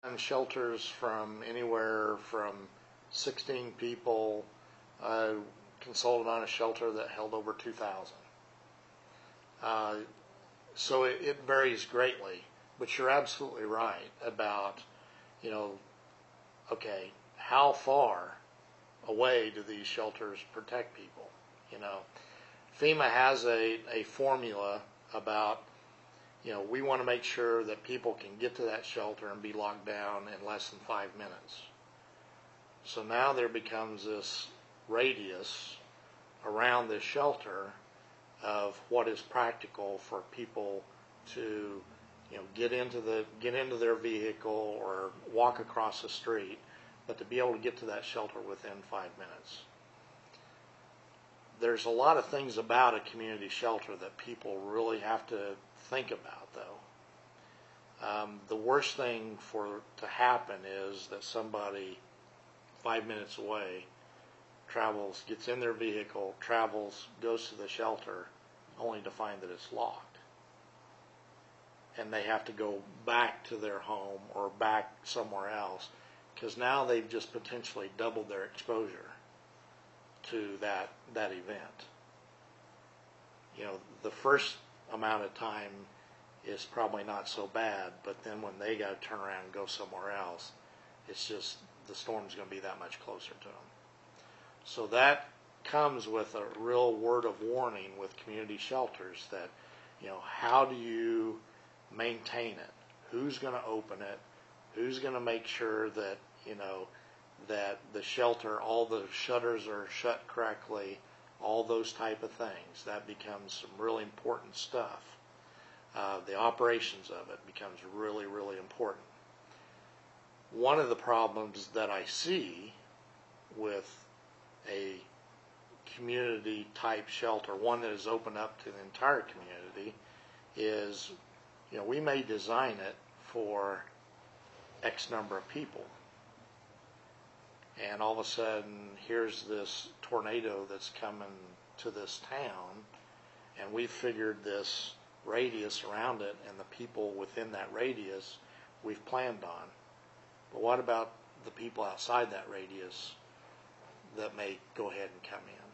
And shelters from anywhere from 16 people. Consulted on a shelter that held over 2,000. So it varies greatly, but you're absolutely right about, okay, how far away do these shelters protect people? FEMA has a formula about, we want to make sure that people can get to that shelter and be locked down in less than 5 minutes. So now there becomes this radius around this shelter of what is practical for people to, get into their vehicle or walk across the street, but to be able to get to that shelter within 5 minutes. There's a lot of things about a community shelter that people really have to think about, though. The worst thing to happen is that somebody 5 minutes away gets in their vehicle, goes to the shelter, only to find that it's locked. And they have to go back to their home or back somewhere else, because now they've just potentially doubled their exposure to that event. The first amount of time is probably not so bad, but then when they got to turn around and go somewhere else, it's just the storm's going to be that much closer to them. So that comes with a real word of warning with community shelters that, how do you maintain it? Who's going to open it? Who's going to make sure that, that the shelter, all the shutters are shut correctly, all those type of things. That becomes some really important stuff. The operations of it becomes really, really important. One of the problems that I see with a community type shelter, one that is open up to the entire community, is, we may design it for X number of people. And all of a sudden, here's this tornado that's coming to this town, and we've figured this radius around it and the people within that radius we've planned on. But what about the people outside that radius that may go ahead and come in?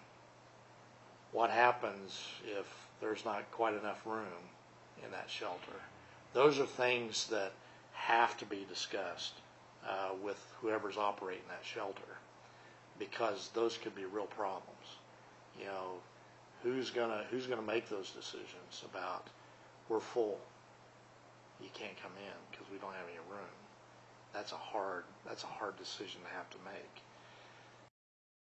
What happens if there's not quite enough room in that shelter? Those are things that have to be discussed with whoever's operating that shelter, because those could be real problems. Who's gonna make those decisions about, we're full, you can't come in because we don't have any room? That's a hard decision to have to make.